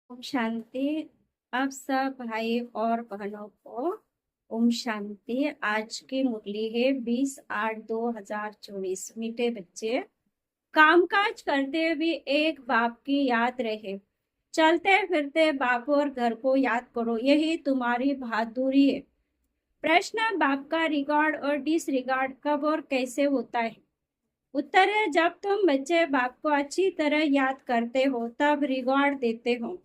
ओम शांति। अब सब भाई और बहनों को ओम शांति। आज की मुरली है 20/8/2024। मीठे बच्चे, कामकाज करते हुए एक बाप की याद रहे। चलते फिरते बाप और घर को याद करो, यही तुम्हारी बहादुरी है। प्रश्न: बाप का रिकॉर्ड और डिसरिकॉर्ड कब और कैसे होता है? उत्तर है, जब तुम बच्चे बाप को अच्छी तरह याद करते हो तब रिकॉर्ड देते हो।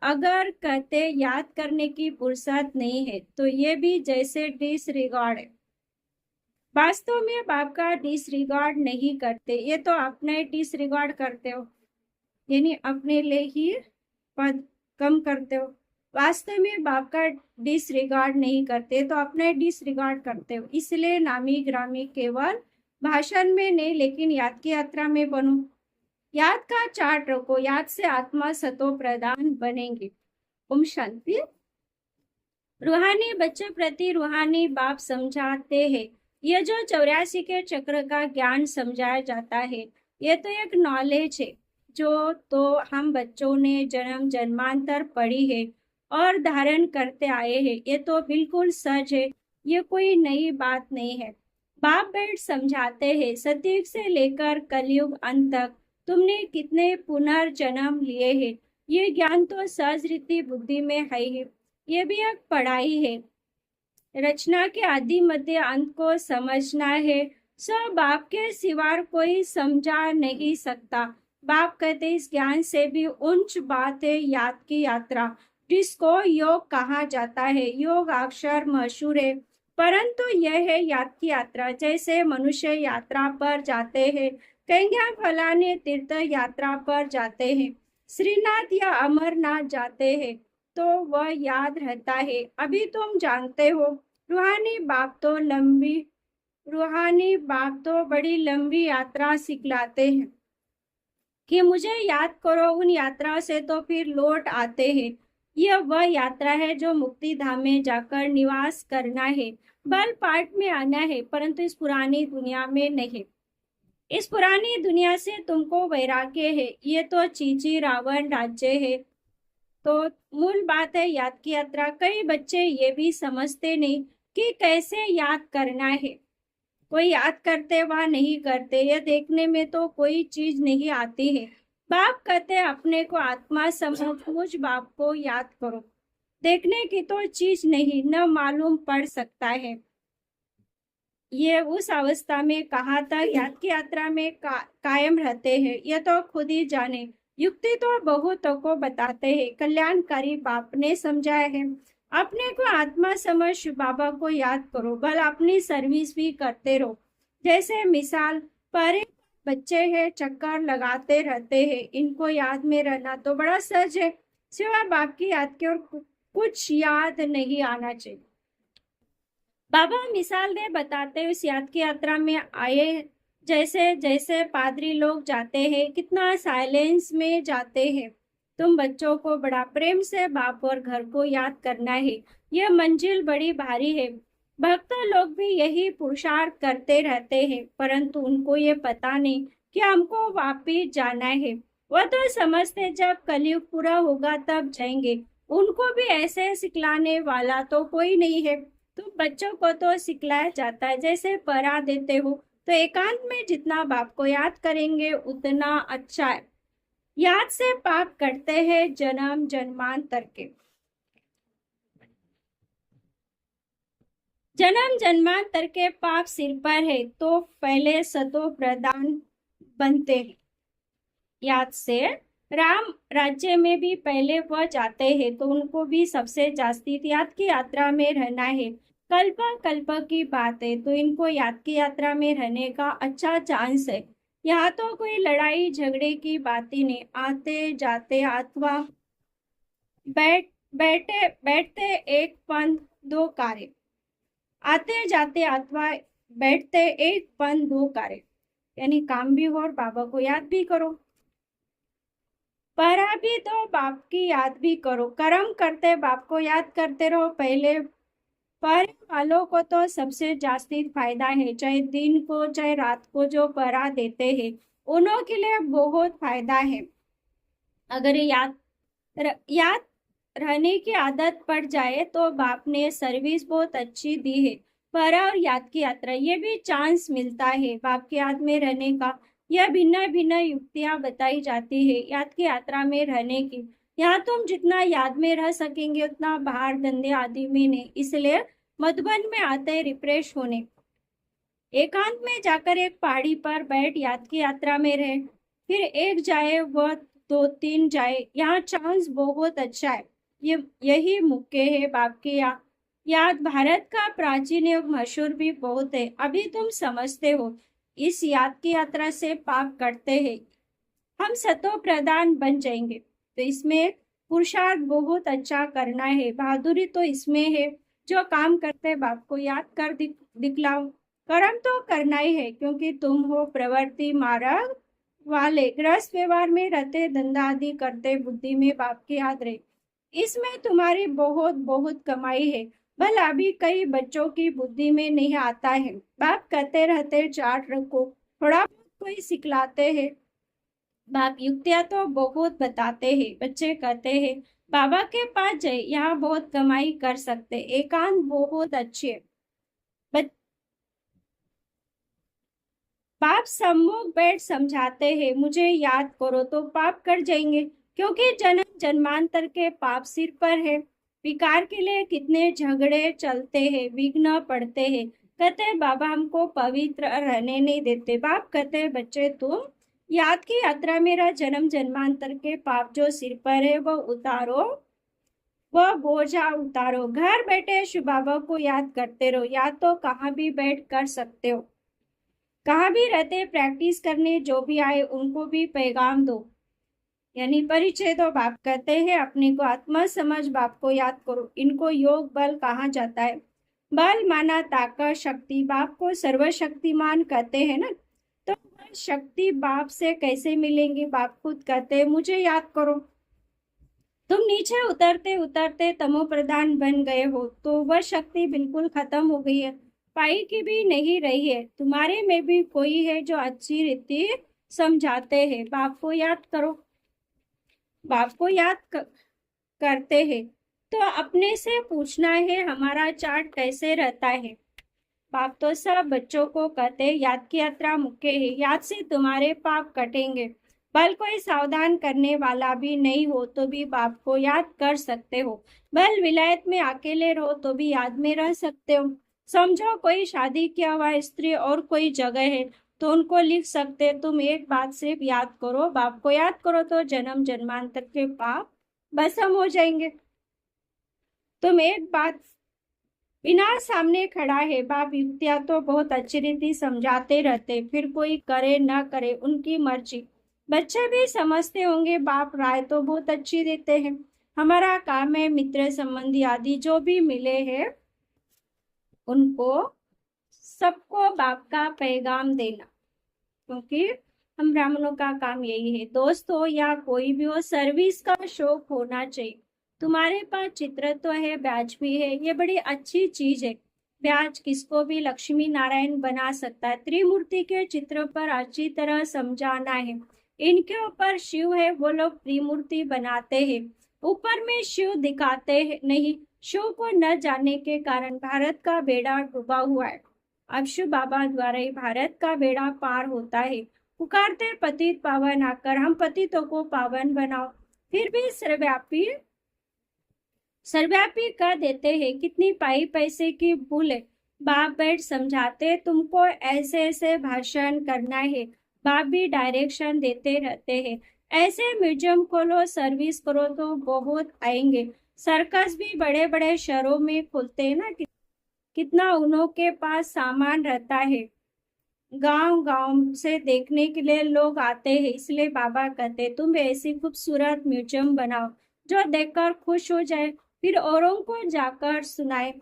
अगर कहते याद करने की फुर्सत नहीं है तो ये भी जैसे डिसरिगार्ड है। वास्तव में बाप का डिसरिगार्ड नहीं करते, ये तो अपने डिसरिगार्ड करते हो, यानी अपने लिए ही पद कम करते हो। वास्तव में बाप का डिसरिगार्ड नहीं करते तो अपने डिसरिगार्ड करते हो। इसलिए नामी ग्रामी केवल भाषण में नहीं लेकिन याद की यात्रा में बनो। याद का चार्ट रखो, याद से आत्मा सतो प्रदान बनेंगे। ओम शांति। रूहानी बच्चों प्रति रूहानी बाप समझाते हैं। यह जो 84 के चक्र का ज्ञान समझाया जाता है, यह तो एक नॉलेज है जो तो हम बच्चों ने जन्म जन्मांतर पढ़ी है और धारण करते आए हैं। ये तो बिल्कुल सच है, ये कोई नई बात नहीं है। बाप बैठ समझाते हैं, सतयुग से लेकर कलयुग अंत तक तुमने कितने पुनर्जन्म लिए हैं, ये ज्ञान तो सहज रीति बुद्धि में है ही। ये भी एक पढ़ाई है। रचना के आदि मध्य अंत को समझना है। सब बाप के सिवा कोई समझा नहीं सकता। बाप कहते इस ज्ञान से भी उच्च बात है याद की यात्रा, जिसको योग कहा जाता है। योग अक्षर मशहूर है, परंतु यह है याद की यात्रा। जैसे मनुष्य यात्रा पर जाते हैं, कहीं फलाने तीर्थ यात्रा पर जाते हैं, श्रीनाथ या अमरनाथ जाते हैं, तो वह याद रहता है। अभी तुम जानते हो, रूहानी बाप तो बड़ी लंबी यात्रा सिखलाते हैं कि मुझे याद करो। उन यात्रा से तो फिर लौट आते हैं। यह वह यात्रा है जो मुक्ति धाम में जाकर निवास करना है, बल पाठ में आना है, परंतु इस पुरानी दुनिया में नहीं। इस पुरानी दुनिया से तुमको वैराग्य है। ये तो चीची रावण राज्य है। तो मूल बात है याद की यात्रा। कई बच्चे ये भी समझते नहीं कि कैसे याद करना है। कोई याद करते व नहीं करते, यह देखने में तो कोई चीज नहीं आती है। बाप कहते अपने को आत्मा समझ, मुझ बाप को याद करो। देखने की तो चीज नहीं, न मालूम पड़ सकता है। ये उस अवस्था में कहाँ तक याद की यात्रा में कायम रहते हैं, यह तो खुद ही जाने। युक्ति तो बहुतों को बताते हैं, कल्याणकारी बाप ने समझाया है। अपने को आत्मा समझ बाबा को याद करो, बल अपनी सर्विस भी करते रहो। जैसे मिसाल पर बच्चे हैं, चक्कर लगाते रहते हैं, इनको याद में रहना तो बड़ा सहज है। सिवाय बाप की याद के और कुछ याद नहीं आना चाहिए। बाबा मिसाल दे बताते उस याद की यात्रा में आए। जैसे जैसे पादरी लोग जाते हैं, कितना साइलेंस में जाते हैं। तुम बच्चों को बड़ा प्रेम से बाप और घर को याद करना है। यह मंजिल बड़ी भारी है। भक्त लोग भी यही पुरुषार्थ करते रहते हैं, परंतु उनको ये पता नहीं कि हमको वापिस जाना है। वह तो समझते जब कलयुग पूरा होगा तब जाएंगे। उनको भी ऐसे सिखलाने वाला तो कोई नहीं है। तो बच्चों को तो सिखलाया जाता है, जैसे पढ़ा देते हो। तो एकांत में जितना बाप को याद करेंगे उतना अच्छा है। याद से पाप करते हैं जन्म जन्मांतर के। जन्म जन्मांतर के पाप सिर पर है तो पहले सतो प्रदान बनते हैं। याद से राम राज्य में भी पहले वह जाते हैं तो उनको भी सबसे जास्ती याद की यात्रा में रहना है। कल्प कल्प की बात है तो इनको याद की यात्रा में रहने का अच्छा चांस है। यहाँ तो कोई लड़ाई झगड़े की बात ही नहीं। आते जाते अथवा बैठे बैठते एक पंथ दो कार्य। आते जाते अथवा बैठते एक पंथ दो कार्य, यानी काम भी हो और बाबा को याद भी करो। पढ़ा भी तो बाप की याद भी करो। कर्म करते बाप को याद करते रहो। पहले पढ़ने वालों को तो सबसे जास्ती फायदा है, चाहे दिन को चाहे रात को जो पढ़ा देते हैं उन्हों के लिए बहुत फायदा है। अगर याद याद रहने की आदत पड़ जाए तो बाप ने सर्विस बहुत अच्छी दी है। पर और याद की यात्रा ये भी चांस मिलता है बाप की याद में रहने का। यह भिन्न भिन्न युक्तियां बताई जाती है याद की यात्रा में रहने की। यहाँ तुम जितना याद में रह सकेंगे उतना बाहर धंधे आदि में नहीं, इसलिए मधुबन में आते रिफ्रेश होने। एकांत में जाकर एक पहाड़ी पर बैठ याद की यात्रा में रहे, फिर एक जाए वह दो तीन जाए, यहाँ चांस बहुत अच्छा है। ये यही मुक्के है बाप की याद भारत का प्राचीन एवं मशहूर भी बहुत है। अभी तुम समझते हो इस याद की यात्रा से पाप कटते हैं, हम सतो प्रधान बन जाएंगे। तो इसमें पुरुषार्थ बहुत अच्छा करना है, बहादुरी तो इसमें है जो काम करते बाप को याद कर दिखलाओ। कर्म तो करना ही है क्योंकि तुम हो प्रवृत्ति मार्ग वाले, गृहस्थ व्यवहार में रहते धंधा आदि करते बुद्धि में बाप की याद रहे, इसमें तुम्हारी बहुत बहुत कमाई है। भला अभी कई बच्चों की बुद्धि में नहीं आता है, बाप कहते रहते चार्ट रखो, थोड़ा बहुत कोई सिखलाते हैं। बाप युक्तियां तो बहुत बताते हैं, बच्चे कहते हैं बाबा के पास जाए यहाँ बहुत कमाई कर सकते, एकांत बहुत अच्छे। बाप सम्मुख बैठ समझाते हैं मुझे याद करो तो पाप कर जाएंगे, क्योंकि जन्म जन्मांतर के पाप सिर पर है। विकार के लिए कितने झगड़े चलते हैं, विघ्न पड़ते हैं। कहते बाबा हमको पवित्र रहने नहीं देते। बाप कहते बच्चे तुम याद की यात्रा मेरा जन्म जन्मांतर के पाप जो सिर पर है वह उतारो, वह बोझा उतारो। घर बैठे शिव बाबा को याद करते रहो, याद तो कहाँ भी बैठ कर सकते हो, कहाँ भी रहते प्रैक्टिस करने, जो भी आए उनको भी पैगाम दो, यानी परिचय दो। बाप कहते हैं अपने को आत्मा समझ, बाप को याद करो। इनको योग बल कहा जाता है, बल माना ताकत शक्ति, बाप को सर्वशक्तिमान कहते हैं ना। तो वह शक्ति बाप से कैसे मिलेंगे, बाप खुद कहते हैं मुझे याद करो। तुम नीचे उतरते उतरते तमो प्रधान बन गए हो तो वह शक्ति बिल्कुल खत्म हो गई है, पाई की भी नहीं रही है। तुम्हारे में भी कोई है जो अच्छी रीति समझाते हैं, बाप को याद करो। बाप को याद करते हैं तो अपने से पूछना है हमारा चार्ट कैसे रहता है। बाप तो सब बच्चों को कहते हैं याद की यात्रा मुख्य है, याद से तुम्हारे पाप कटेंगे। बल कोई सावधान करने वाला भी नहीं हो तो भी बाप को याद कर सकते हो। बल विलायत में अकेले रहो तो भी याद में रह सकते हो। समझो कोई शादी किया हुआ स्त्री और कोई जगह है तो उनको लिख सकते, तुम एक बात सिर्फ याद करो, बाप को याद करो तो जन्म जन्मांतर के पाप भस्म हो जाएंगे। तुम एक बात बिना सामने खड़ा है, बाप युक्तियां तो बहुत अच्छी रीति समझाते रहते, फिर कोई करे ना करे उनकी मर्जी। बच्चे भी समझते होंगे बाप राय तो बहुत अच्छी देते हैं। हमारा काम है मित्र संबंधी आदि जो भी मिले हैं उनको सबको बाप का पैगाम देना, क्योंकि हम ब्राह्मणों का काम यही है। दोस्त हो या कोई भी हो, सर्विस का शौक होना चाहिए। तुम्हारे पास चित्र तो है, ब्याज भी है, ये बड़ी अच्छी चीज है। ब्याज किसको भी लक्ष्मी नारायण बना सकता है। त्रिमूर्ति के चित्र पर अच्छी तरह समझाना है, इनके ऊपर शिव है वो लोग त्रिमूर्ति बनाते हैं, ऊपर में शिव दिखाते हैं नहीं। शिव को न जानने के कारण भारत का बेड़ा डूबा हुआ है। अब शिव बाबा द्वारा ही भारत का बेड़ा पार होता है। पुकारते पतित पावन आकर, हम पतितों को पावन बनाओ। फिर भी सर्वव्यापी सर्वव्यापी कर देते हैं, कितनी पाई पैसे की भूल है। बाप बैठ समझाते तुमको ऐसे ऐसे भाषण करना है, बाप भी डायरेक्शन देते रहते हैं। ऐसे म्यूजियम खोलो, सर्विस करो तो बहुत आएंगे। सर्कस भी बड़े बड़े शहरों में खुलते हैं ना, कितना उन्हों के पास सामान रहता है, गांव गांव से देखने के लिए लोग आते हैं। इसलिए बाबा कहते तुम ऐसी खूबसूरत म्यूजियम बनाओ जो देखकर खुश हो जाए, फिर औरों को जाकर सुनाए।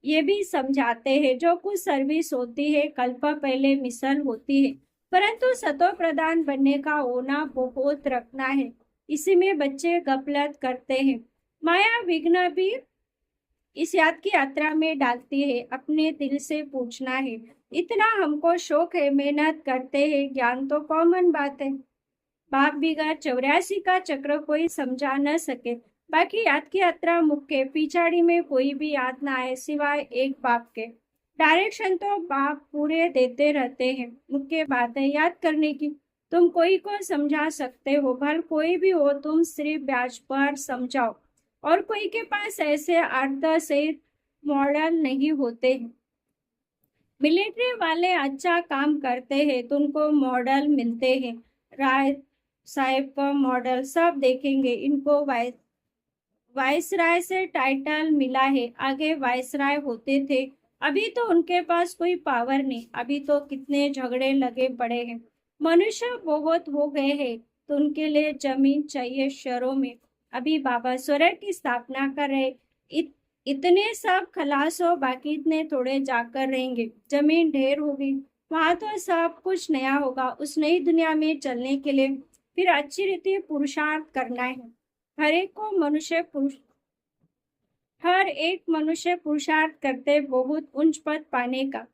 ये भी समझाते हैं जो कुछ सर्विस होती है कल्प पहले मिसल होती है, परंतु सतो प्रधान बनने का होना बहुत रखना है। इसी में बच्चे गफलत करते हैं। माया विघ्न भी इस याद की यात्रा में डालती है, अपने दिल से पूछना है। इतना हमको शौक है, मेहनत करते हैं, ज्ञान तो कॉमन बात है। बाप बिगड़ 84 का चक्र कोई समझा न सके। बाकी याद की यात्रा मुख्य पिछाड़ी में कोई भी याद ना आए सिवाय एक बाप के। डायरेक्शन तो बाप पूरे देते रहते हैं। मुख्य बात है याद करने की। तुम कोई को समझा सकते हो, भल कोई भी हो, तुम सिर्फ ब्याज पर समझाओ। और कोई के पास ऐसे अर्ध सहित मॉडल नहीं होते हैं। मिलिट्री वाले अच्छा काम करते हैं तो उनको मॉडल मिलते हैं। राय साहेब का मॉडल सब देखेंगे। इनको वाइसराय से टाइटल मिला है, आगे वाइसराय होते थे। अभी तो उनके पास कोई पावर नहीं। अभी तो कितने झगड़े लगे पड़े हैं। मनुष्य बहुत हो गए हैं तो उनके लिए जमीन चाहिए शहरों में। अभी बाबा स्वर्ण की स्थापना कर रहे। इतने सब खलास हो, बाकी इतने थोड़े जाकर रहेंगे। जमीन ढेर होगी, वहां तो सब कुछ नया होगा। उस नई दुनिया में चलने के लिए फिर अच्छी रीति पुरुषार्थ करना है। हर एक को मनुष्य पुरुष हर एक मनुष्य पुरुषार्थ करते बहुत उच्च पद पाने का।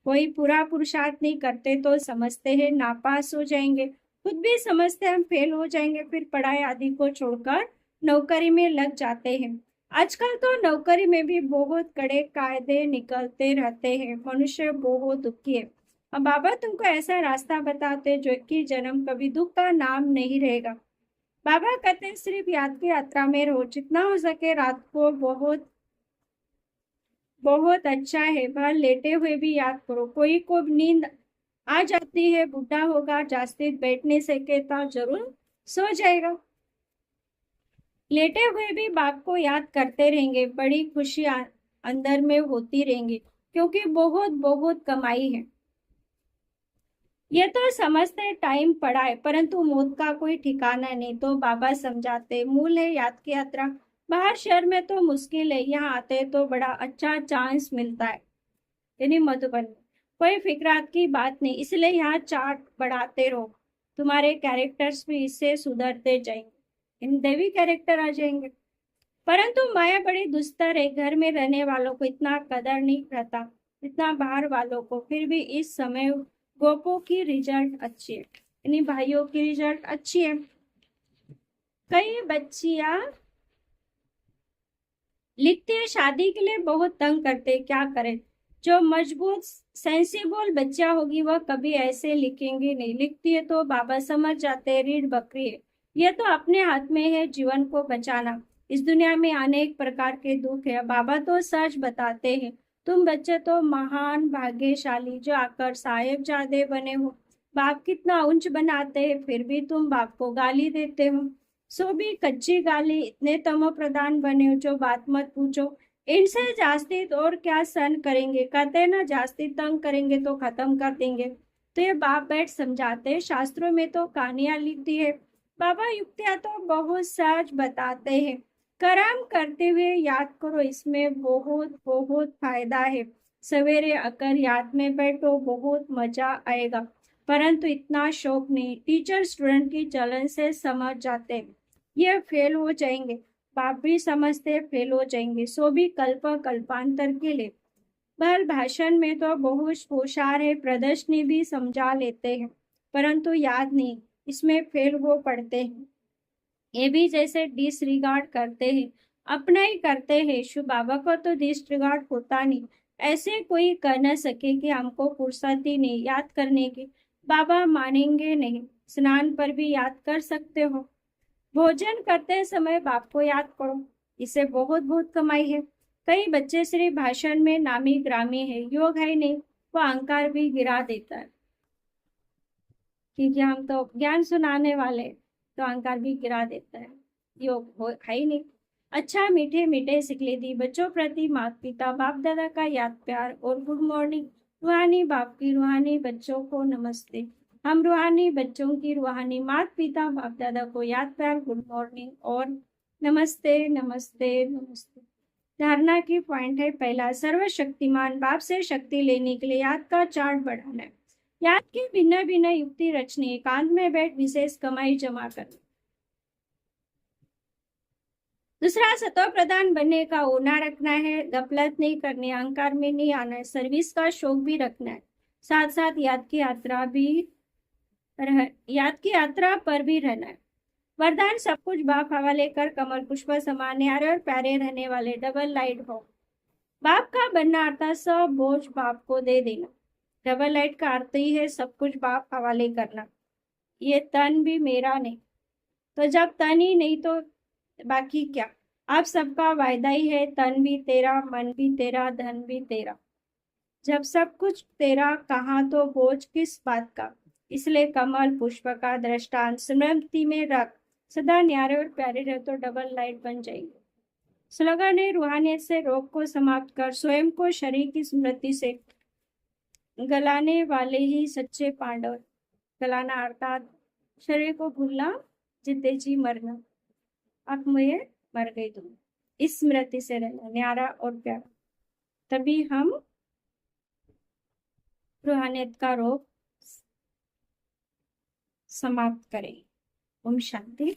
कोई पूरा पुरुषार्थ नहीं करते तो समझते हैं नापास हो जाएंगे। खुद भी समझते हम फेल हो जाएंगे, फिर पढ़ाई आदि को छोड़कर नौकरी में लग जाते हैं। आजकल तो नौकरी में भी बहुत कड़े कायदे निकलते रहते हैं। मनुष्य बहुत दुखी है। अब बाबा तुमको ऐसा रास्ता बताते जो कि जन्म कभी दुख का नाम नहीं रहेगा। बाबा कहते हैं सिर्फ याद की यात्रा में रहो, जितना हो सके रात को बहुत बहुत अच्छा है। भर लेटे हुए भी याद करो। कोई को नींद आ जाती है, बुढ़ा होगा, जास्ती बैठ नहीं सके तो जरूर सो जाएगा। लेटे हुए भी बाप को याद करते रहेंगे। बड़ी खुशी अंदर में होती रहेंगी, क्योंकि बहुत बहुत कमाई है। ये तो समझते टाइम पड़ा है, परंतु मौत का कोई ठिकाना नहीं। तो बाबा समझाते मूल है याद की यात्रा। बाहर शहर में तो मुश्किल है, यहाँ आते तो बड़ा अच्छा चांस मिलता है। यानी मधुबन में कोई फिक्रात की बात नहीं, इसलिए यहाँ चार्ट बढ़ाते रहो। तुम्हारे कैरेक्टर्स भी इससे सुधरते जाएंगे, इन देवी कैरेक्टर आ जाएंगे। परंतु माया बड़ी दुस्तर है। घर में रहने वालों को इतना कदर नहीं रहता इतना बाहर वालों को। फिर भी इस समय गोपो की रिजल्ट अच्छी है, यानी भाइयों की रिजल्ट अच्छी है। कई बच्चियां लिखती है शादी के लिए बहुत तंग करते, क्या करें। जो मजबूत सेंसिबल बच्चा होगी वह कभी ऐसे लिखेंगे नहीं। लिखती है तो बाबा समझ जाते हैं रीढ़ बकरी है। यह तो अपने हाथ में है जीवन को बचाना। इस दुनिया में अनेक प्रकार के दुख है, बाबा तो सच बताते हैं। तुम बच्चे तो महान भाग्यशाली जो आकर साहेबजादे बने हो। बाप कितना ऊंच बनाते हैं, फिर भी तुम बाप को गाली देते हो। सो भी कच्ची गाली, इतने तमो प्रधान बने हो जो बात मत पूछो। इनसे जास्ती और क्या सहन करेंगे। कहते ना जास्ती तंग करेंगे तो खत्म कर देंगे। तो ये बाप बैठ समझाते, शास्त्रों में तो कहानियां लिख दी है। बाबा युक्तियां तो बहुत सच बताते हैं। कर्म करते हुए याद करो, इसमें बहुत बहुत फायदा है। सवेरे अगर याद में बैठो बहुत मजा आएगा। परंतु इतना शौक नहीं। टीचर स्टूडेंट की जलन से समझ जाते हैं ये फेल हो जाएंगे। बाप भी समझते फेल हो जाएंगे, सो भी कल्पांतर के लिए। बहर भाषण में तो बहुत होशियार है, प्रदर्शनी भी समझा लेते हैं, परंतु याद नहीं, इसमें फेल हो पड़ते हैं। ये भी जैसे डिसरिगार्ड करते हैं, अपना ही करते हैं। शिव बाबा को तो डिसरिगार्ड होता नहीं। ऐसे कोई कर न सके कि हमको फुर्सत ही नहीं याद करने की। बाबा मानेंगे नहीं। स्नान पर भी याद कर सकते हो। भोजन करते समय बाप को याद करो, इसे बहुत बहुत कमाई है। कई बच्चे सिर्फ भाषण में नामी ग्रामी है, योग है नहीं। वो अहंकार भी गिरा देता है, क्योंकि हम तो ज्ञान सुनाने वाले, तो अहंकार भी गिरा देता है। योग हो है ही नहीं। अच्छा मीठे मीठे सिकलेदी बच्चों प्रति माता पिता बाप दादा का याद प्यार और गुड मॉर्निंग। रूहानी बाप की रूहानी बच्चों को नमस्ते। हम रूहानी बच्चों की रूहानी माता पिता बाप दादा को याद प्यार गुड मॉर्निंग और नमस्ते नमस्ते नमस्ते। धारणा की पॉइंट है पहला, सर्वशक्तिमान बाप से शक्ति लेने के लिए याद का चार्ट बढ़ाना है। याद की भिन्न भिन्न युक्ति रचनी, एकांत में बैठ विशेष कमाई जमा करनी। दूसरा, सतो प्रधान बनने का होना रखना है, गफलत नहीं करनी, अहंकार में नहीं आना है, सर्विस का शौक भी रखना है। साथ साथ याद की यात्रा भी याद की यात्रा पर भी रहना है। वरदान सब कुछ बाप हवाले कर, कमल पुष्प समान न्यारे और प्यारे रहने वाले, डबल लाइट हो। बाप का बनना अर्थात सब बोझ बाप को दे देना। डबल लाइट का अर्थ ही है सब कुछ बाप हवाले करना। ये तन भी मेरा नहीं, तो जब तन ही नहीं तो बाकी क्या। आप सबका वायदा ही है, तन भी तेरा, मन भी तेरा, धन भी तेरा। जब सब कुछ तेरा कहाँ तो बोझ किस बात का। इसलिए कमल पुष्प का दृष्टांत स्मृति में रख, सदा न्यारे और प्यारे रहे तो डबल लाइट बन जाएगी। स्लोगन है, रूहानियत से रोग को समाप्त कर, स्वयं को शरीर की स्मृति से गलाने वाले ही सच्चे पांडव। गलाना अर्थात शरीर को भूलना, जिते जी मरना। अब मुझे मर गई तुम, इस स्मृति से रहना न्यारा और प्यारा, तभी हम रूहानियत का रोग समाप्त करें। ओम शांति।